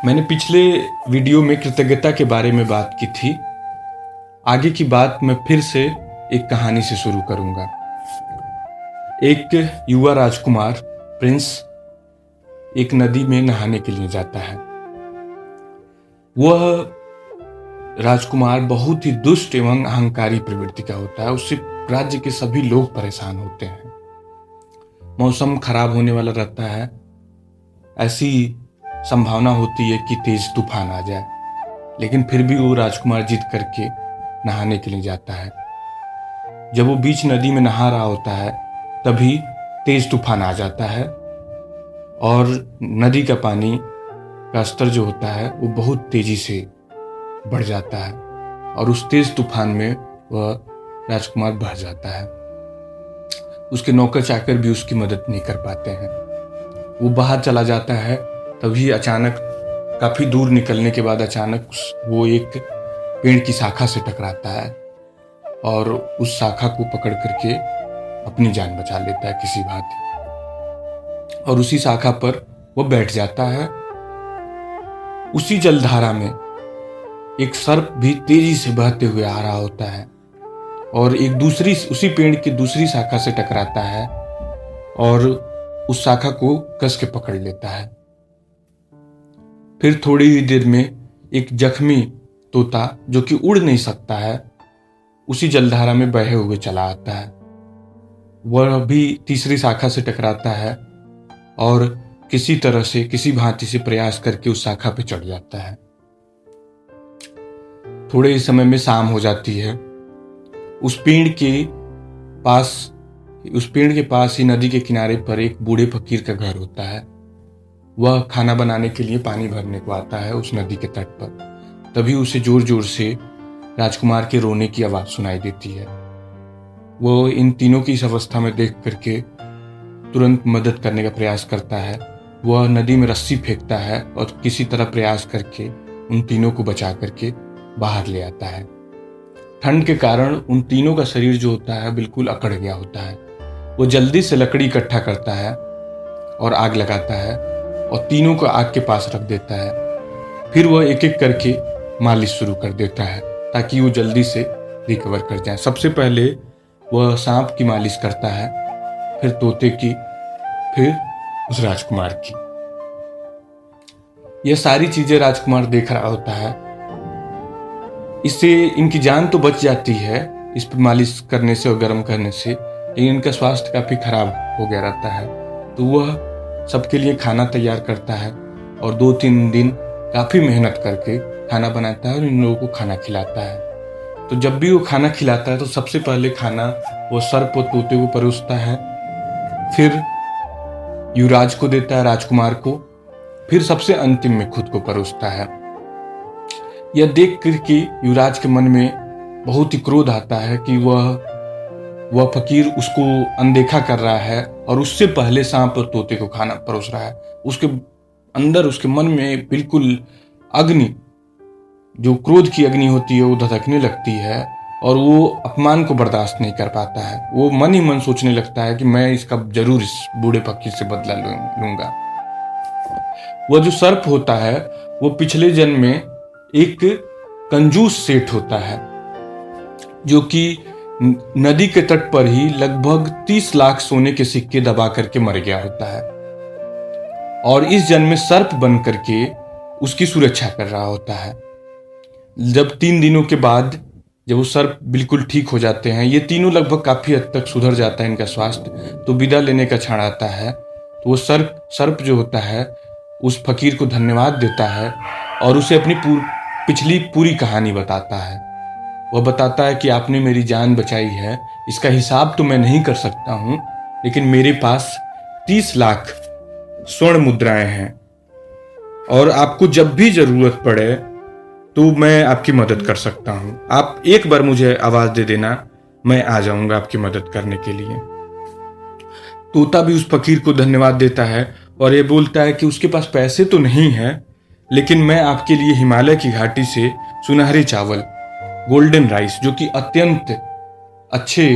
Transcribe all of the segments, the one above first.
मैंने पिछले वीडियो में कृतज्ञता के बारे में बात की थी। आगे की बात मैं फिर से एक कहानी से शुरू करूंगा। एक युवा राजकुमार प्रिंस एक नदी में नहाने के लिए जाता है। वह राजकुमार बहुत ही दुष्ट एवं अहंकारी प्रवृत्ति का होता है। उससे राज्य के सभी लोग परेशान होते हैं। मौसम खराब होने वाला रहता है। ऐसी संभावना होती है कि तेज तूफान आ जाए, लेकिन फिर भी वो राजकुमार जिद करके नहाने के लिए जाता है। जब वो बीच नदी में नहा रहा होता है तभी तेज तूफान आ जाता है और नदी का पानी का स्तर जो होता है वो बहुत तेजी से बढ़ जाता है और उस तेज तूफान में वह राजकुमार बह जाता है। उसके नौकर चाकर भी उसकी मदद नहीं कर पाते हैं। वो बाहर चला जाता है, तभी अचानक काफी दूर निकलने के बाद अचानक वो एक पेड़ की शाखा से टकराता है और उस शाखा को पकड़ करके अपनी जान बचा लेता है किसी भांति, और उसी शाखा पर वो बैठ जाता है। उसी जलधारा में एक सर्प भी तेजी से बहते हुए आ रहा होता है और उसी पेड़ की दूसरी शाखा से टकराता है और उस शाखा को कस के पकड़ लेता है। फिर थोड़ी ही देर में एक जख्मी तोता जो कि उड़ नहीं सकता है उसी जलधारा में बहे हुए चला आता है। वह भी तीसरी शाखा से टकराता है और किसी तरह से किसी भांति से प्रयास करके उस शाखा पे चढ़ जाता है। थोड़े ही समय में शाम हो जाती है। उस पेड़ के पास ही नदी के किनारे पर एक बूढ़े फकीर का घर होता है। वह खाना बनाने के लिए पानी भरने को आता है उस नदी के तट पर। तभी उसे जोर जोर से राजकुमार के रोने की आवाज सुनाई देती है। वो इन तीनों की इस अवस्था में देख करके तुरंत मदद करने का प्रयास करता है। वह नदी में रस्सी फेंकता है और किसी तरह प्रयास करके उन तीनों को बचा करके बाहर ले आता है। ठंड के कारण उन तीनों का शरीर जो होता है बिल्कुल अकड़ गया होता है। वो जल्दी से लकड़ी इकट्ठा करता है और आग लगाता है और तीनों को आग के पास रख देता है। फिर वह एक एक करके मालिश शुरू कर देता है ताकि वो जल्दी से रिकवर कर जाए। सबसे पहले वह सांप की मालिश करता है, फिर तोते की, फिर उस राजकुमार की। यह सारी चीजें राजकुमार देख रहा होता है। इससे इनकी जान तो बच जाती है इस पर मालिश करने से और गर्म करने से, लेकिन इनका स्वास्थ्य काफी खराब हो गया रहता है। तो वह सबके लिए खाना तैयार करता है और 2-3 दिन काफी मेहनत करके खाना बनाता है और इन लोगों को खाना खिलाता है। तो जब भी वो खाना खिलाता है तो सबसे पहले खाना वो सर्प और तोते को परोसता है, फिर युवराज को देता है, राजकुमार को, फिर सबसे अंतिम में खुद को परोसता है। यह देख करके युवराज के मन में बहुत ही क्रोध आता है कि वह फकीर उसको अनदेखा कर रहा है और उससे पहले सांप और तोते को खाना परोस रहा है। उसके अंदर, उसके मन में बिल्कुल अग्नि, जो क्रोध की अग्नि होती है, वो धधकने लगती है और वो अपमान को बर्दाश्त नहीं कर पाता है। वो मन ही मन सोचने लगता है कि मैं इसका जरूर इस बूढ़े फकीर से बदला लूंगा। वह जो सर्प होता है वो पिछले जन्म में एक कंजूस सेठ होता है जो कि नदी के तट पर ही लगभग 30 लाख सोने के सिक्के दबा करके मर गया होता है और इस जन्म में सर्प बन करके उसकी सुरक्षा कर रहा होता है। जब 3 दिनों के बाद जब वो सर्प बिल्कुल ठीक हो जाते हैं, ये तीनों लगभग काफी हद तक सुधर जाता है इनका स्वास्थ्य, तो विदा लेने का क्षण आता है। तो वो सर्प जो होता है उस फकीर को धन्यवाद देता है और उसे अपनी पिछली पूरी कहानी बताता है। वह बताता है कि आपने मेरी जान बचाई है, इसका हिसाब तो मैं नहीं कर सकता हूं, लेकिन मेरे पास 30 लाख स्वर्ण मुद्राएं हैं और आपको जब भी जरूरत पड़े तो मैं आपकी मदद कर सकता हूं। आप एक बार मुझे आवाज दे देना, मैं आ जाऊंगा आपकी मदद करने के लिए। तोता भी उस फकीर को धन्यवाद देता है और ये बोलता है कि उसके पास पैसे तो नहीं है, लेकिन मैं आपके लिए हिमालय की घाटी से सुनहरे चावल, गोल्डन राइस, जो कि अत्यंत अच्छे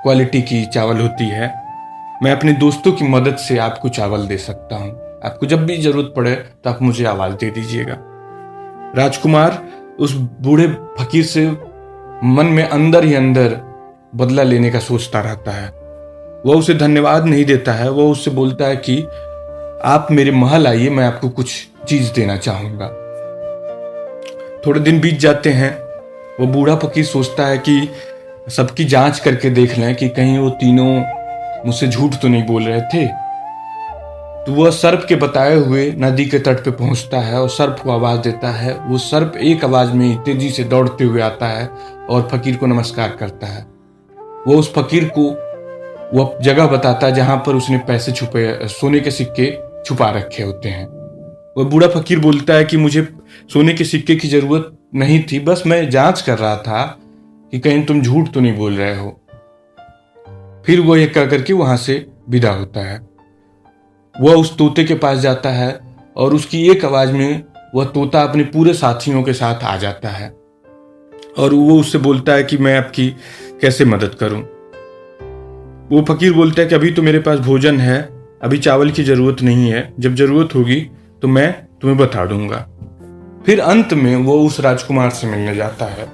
क्वालिटी की चावल होती है, मैं अपने दोस्तों की मदद से आपको चावल दे सकता हूं। आपको जब भी जरूरत पड़े तो आप मुझे आवाज दे दीजिएगा। राजकुमार उस बूढ़े फकीर से मन में अंदर ही अंदर बदला लेने का सोचता रहता है। वह उसे धन्यवाद नहीं देता है। वह उससे बोलता है कि आप मेरे महल आइए, मैं आपको कुछ चीज देना चाहूंगा। थोड़े दिन बीत जाते हैं। वो बूढ़ा फकीर सोचता है कि सबकी जांच करके देख लें कि कहीं वो तीनों मुझसे झूठ तो नहीं बोल रहे थे। तो वह सर्प के बताए हुए नदी के तट पे पहुंचता है और सर्प को आवाज देता है। वो सर्प एक आवाज में तेजी से दौड़ते हुए आता है और फकीर को नमस्कार करता है। वो उस फकीर को वह जगह बताता है जहां पर उसने पैसे छुपे, सोने के सिक्के छुपा रखे होते हैं। वह बूढ़ा फकीर बोलता है कि मुझे सोने के सिक्के की जरूरत नहीं थी, बस मैं जांच कर रहा था कि कहीं तुम झूठ तो नहीं बोल रहे हो। फिर वह यह कह करके वहां से विदा होता है। वह उस तोते के पास जाता है और उसकी एक आवाज में वह तोता अपने पूरे साथियों के साथ आ जाता है और वो उससे बोलता है कि मैं आपकी कैसे मदद करूं। वो फकीर बोलता है कि अभी तो मेरे पास भोजन है, अभी चावल की जरूरत नहीं है, जब जरूरत होगी तो मैं तुम्हें बता दूंगा। फिर अंत में वो उस राजकुमार से मिलने जाता है।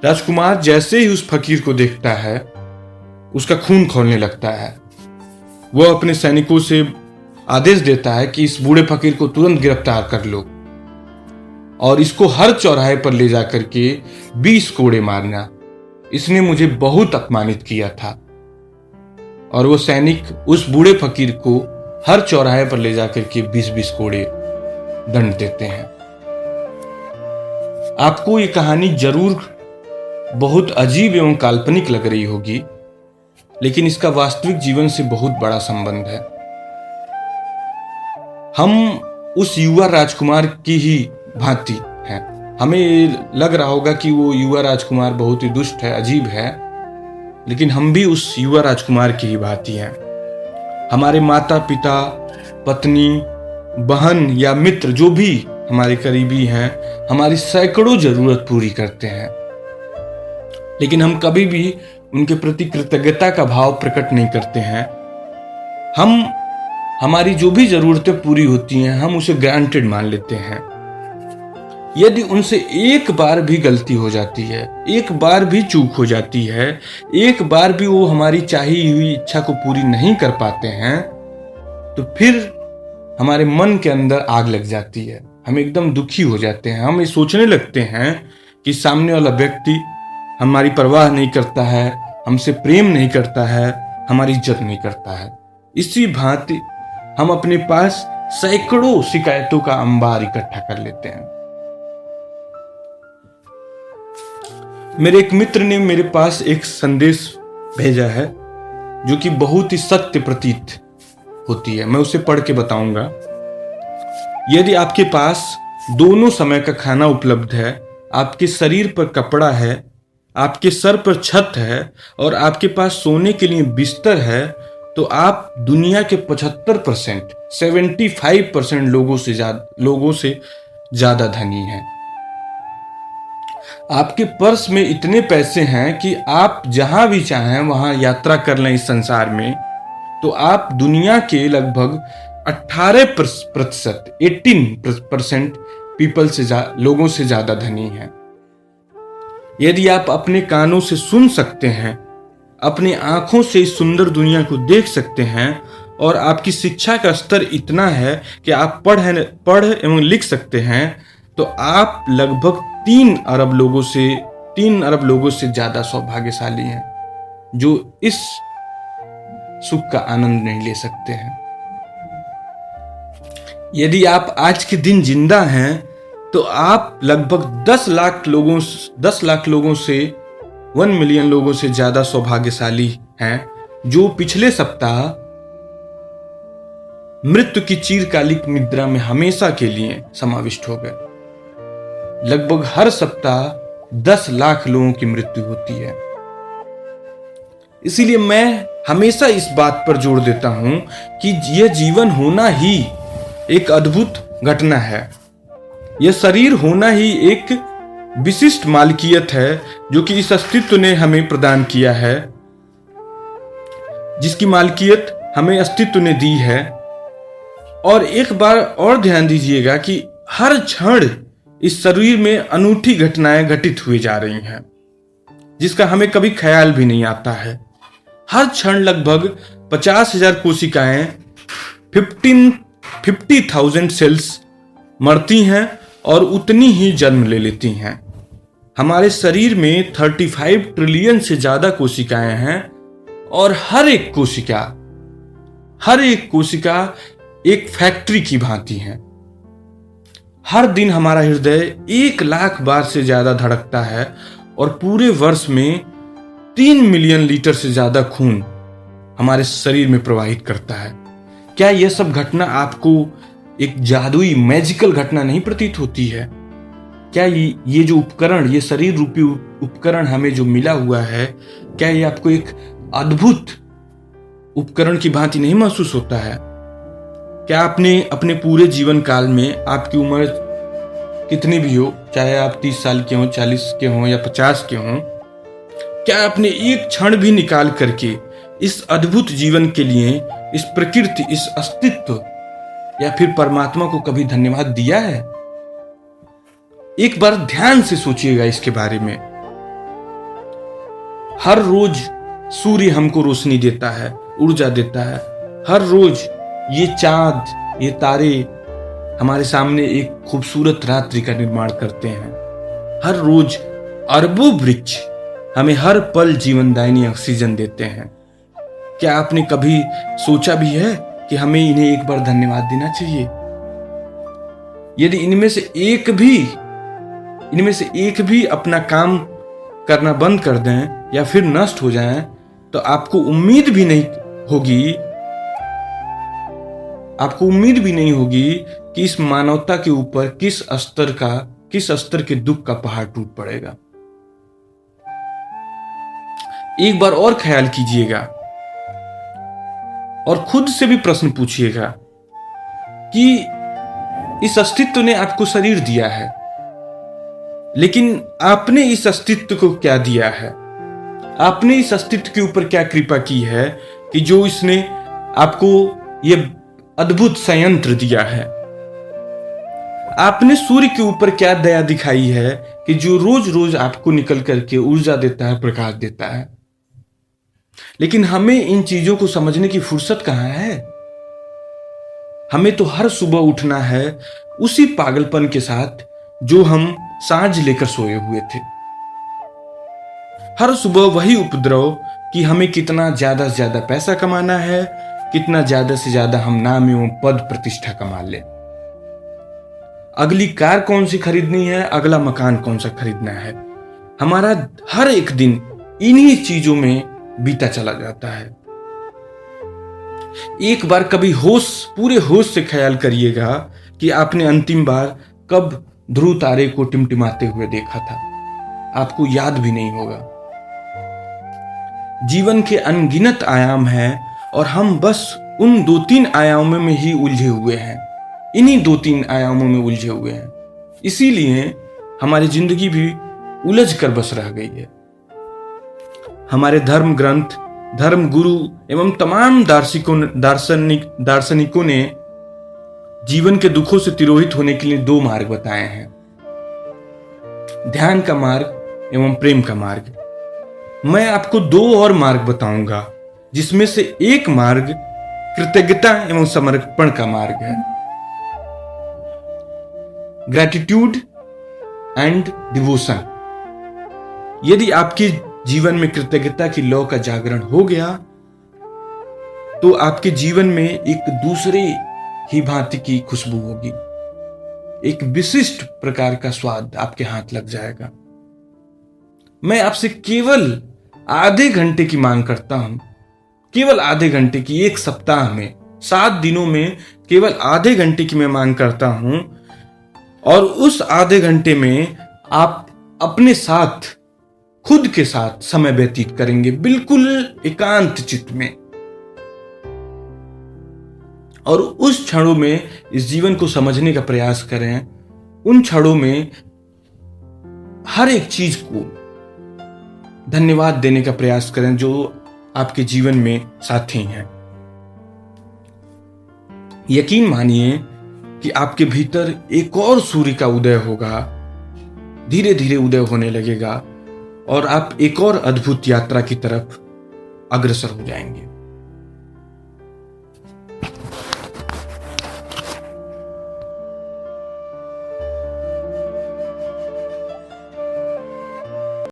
राजकुमार जैसे ही उस फकीर को देखता है उसका खून खौलने लगता है। वह अपने सैनिकों से आदेश देता है कि इस बूढ़े फकीर को तुरंत गिरफ्तार कर लो और इसको हर चौराहे पर ले जाकर के 20 कोड़े मारना। इसने मुझे बहुत अपमानित किया था। और वो सैनिक उस बूढ़े फकीर को हर चौराहे पर ले जाकर के 20-20 कोड़े दंड देते हैं। आपको ये कहानी जरूर बहुत अजीब एवं काल्पनिक लग रही होगी, लेकिन इसका वास्तविक जीवन से बहुत बड़ा संबंध है। हम उस युवा राजकुमार की ही भांति हैं। हमें लग रहा होगा कि वो युवा राजकुमार बहुत ही दुष्ट है, अजीब है, लेकिन हम भी उस युवा राजकुमार की ही भांति हैं। हमारे माता पिता, पत्नी, बहन या मित्र जो भी हमारे करीबी हैं, हमारी सैकड़ों जरूरत पूरी करते हैं, लेकिन हम कभी भी उनके प्रति कृतज्ञता का भाव प्रकट नहीं करते हैं। हमारी जो भी जरूरतें पूरी होती हैं हम उसे ग्रांटेड मान लेते हैं। यदि उनसे एक बार भी गलती हो जाती है, एक बार भी चूक हो जाती है, एक बार भी वो हमारी चाही हुई इच्छा को पूरी नहीं कर पाते हैं, तो फिर हमारे मन के अंदर आग लग जाती है। हम एकदम दुखी हो जाते हैं। हम ये सोचने लगते हैं कि सामने वाला व्यक्ति हमारी परवाह नहीं करता है, हमसे प्रेम नहीं करता है, हमारी इज्जत नहीं करता है। इसी भांति हम अपने पास सैकड़ों शिकायतों का अंबार इकट्ठा कर लेते हैं। मेरे एक मित्र ने मेरे पास एक संदेश भेजा है जो कि बहुत ही सत्य प्रतीत होती है। मैं उसे पढ़ के बताऊंगा। यदि आपके पास दोनों समय का खाना उपलब्ध है, आपके शरीर पर कपड़ा है, आपके सर पर छत है और आपके पास सोने के लिए बिस्तर है, तो आप दुनिया के 75%, 75% लोगों से ज्यादा धनी हैं। आपके पर्स में इतने पैसे हैं कि आप जहां भी चाहें वहां यात्रा कर लें इस संसार में, तो आप दुनिया के लगभग 18%, 18% लोगों से ज्यादा धनी हैं। यदि आप अपने कानों से सुन सकते हैं, अपनी आंखों से इस सुंदर दुनिया को देख सकते हैं और आपकी शिक्षा का स्तर इतना है कि आप पढ़ एवं लिख सकते हैं, तो आप लगभग 3 अरब लोगों से ज्यादा सौभाग्यशाली हैं जो इस सुख का आनंद नहीं ले सकते हैं। यदि आप आज के दिन जिंदा हैं, तो आप लगभग 10 लाख लोगों से 1 मिलियन लोगों से ज्यादा सौभाग्यशाली हैं जो पिछले सप्ताह मृत्यु की चिरकालिक निद्रा में हमेशा के लिए समाविष्ट हो गए। लगभग हर सप्ताह 10 लाख लोगों की मृत्यु होती है। इसीलिए मैं हमेशा इस बात पर जोर देता हूं कि यह जीवन होना ही एक अद्भुत घटना है। यह शरीर होना ही एक विशिष्ट मालकियत है जो कि इस अस्तित्व ने हमें प्रदान किया है, जिसकी मालकियत हमें अस्तित्व ने दी है। और एक बार और ध्यान दीजिएगा कि हर क्षण इस शरीर में अनूठी घटनाएं घटित हुई जा रही हैं, जिसका हमें कभी ख्याल भी नहीं आता है। हर क्षण लगभग 50,000 कोशिकाएं 50,000 सेल्स मरती हैं और उतनी ही जन्म ले लेती हैं। हमारे शरीर में 35 ट्रिलियन से ज्यादा कोशिकाएं हैं और हर एक कोशिका एक फैक्ट्री की भांति है। हर दिन हमारा हृदय 1 लाख बार से ज्यादा धड़कता है और पूरे वर्ष में 3 मिलियन लीटर से ज्यादा खून हमारे शरीर में प्रवाहित करता है। क्या यह सब घटना आपको एक जादुई मैजिकल घटना नहीं प्रतीत होती है? क्या ये जो उपकरण, ये शरीर रूपी उपकरण हमें जो मिला हुआ है, क्या ये आपको एक अद्भुत उपकरण की भांति नहीं महसूस होता है? क्या आपने अपने पूरे जीवन काल में, आपकी उम्र कितनी भी हो, चाहे आप 30 साल के हों, 40 के हों या 50 के हों, क्या आपने एक क्षण भी निकाल करके इस अद्भुत जीवन के लिए, इस प्रकृति, इस अस्तित्व या फिर परमात्मा को कभी धन्यवाद दिया है? एक बार ध्यान से सोचिएगा इसके बारे में। हर रोज सूर्य हमको रोशनी देता है, ऊर्जा देता है। हर रोज ये चांद, ये तारे हमारे सामने एक खूबसूरत रात्रि का निर्माण करते हैं। हर रोज अरबों वृक्ष हमें हर पल जीवनदायिनी ऑक्सीजन देते हैं। क्या आपने कभी सोचा भी है कि हमें इन्हें एक बार धन्यवाद देना चाहिए? यदि इनमें से एक भी अपना काम करना बंद कर दें या फिर नष्ट हो जाएं, तो आपको उम्मीद भी नहीं होगी कि इस मानवता के ऊपर किस स्तर के दुख का पहाड़ टूट पड़ेगा। एक बार और ख्याल कीजिएगा और खुद से भी प्रश्न पूछिएगा कि इस अस्तित्व ने आपको शरीर दिया है, लेकिन आपने इस अस्तित्व को क्या दिया है? आपने इस अस्तित्व के ऊपर क्या कृपा की है कि जो इसने आपको यह अद्भुत संयंत्र दिया है? आपने सूर्य के ऊपर क्या दया दिखाई है कि जो रोज रोज आपको निकल करके ऊर्जा देता है, प्रकाश देता है? लेकिन हमें इन चीजों को समझने की फुर्सत कहां है। हमें तो हर सुबह उठना है उसी पागलपन के साथ जो हम सांझ लेकर सोए हुए थे। हर सुबह वही उपद्रव कि हमें कितना ज्यादा से ज्यादा पैसा कमाना है, कितना ज्यादा से ज्यादा हम नाम एवं पद प्रतिष्ठा कमा लें। अगली कार कौन सी खरीदनी है, अगला मकान कौन सा खरीदना है। हमारा हर एक दिन इन्हीं चीजों में बीता चला जाता है। एक बार कभी पूरे होश से ख्याल करिएगा कि आपने अंतिम बार कब ध्रुव तारे को टिमटिमाते हुए देखा था। आपको याद भी नहीं होगा। जीवन के अनगिनत आयाम हैं और हम बस उन 2-3 आयामों में ही उलझे हुए हैं। इन्हीं 2-3 आयामों में उलझे हुए हैं। इसीलिए हमारी जिंदगी भी उलझ कर बस रह गई है। हमारे धर्म ग्रंथ, धर्म गुरु एवं तमाम दार्शनिकों ने जीवन के दुखों से तिरोहित होने के लिए 2 मार्ग बताए हैं, ध्यान का मार्ग एवं प्रेम का मार्ग। मैं आपको 2 और मार्ग बताऊंगा, जिसमें से एक मार्ग कृतज्ञता एवं समर्पण का मार्ग है, ग्रैटिट्यूड एंड डिवोशन। यदि आपके जीवन में कृतज्ञता की लौ का जागरण हो गया तो आपके जीवन में एक दूसरे ही भांति की खुशबू होगी, एक विशिष्ट प्रकार का स्वाद आपके हाथ लग जाएगा। मैं आपसे केवल आधे घंटे की मांग करता हूं, केवल आधे घंटे की। 1 सप्ताह में 7 दिनों में केवल आधे घंटे की मैं मांग करता हूं, और उस आधे घंटे में आप अपने साथ, खुद के साथ समय व्यतीत करेंगे, बिल्कुल एकांत चित्त में। और उस क्षणों में इस जीवन को समझने का प्रयास करें। उन क्षणों में हर एक चीज को धन्यवाद देने का प्रयास करें जो आपके जीवन में साथी हैं। यकीन मानिए कि आपके भीतर एक और सूर्य का उदय होगा, धीरे धीरे उदय होने लगेगा और आप एक और अद्भुत यात्रा की तरफ अग्रसर हो जाएंगे।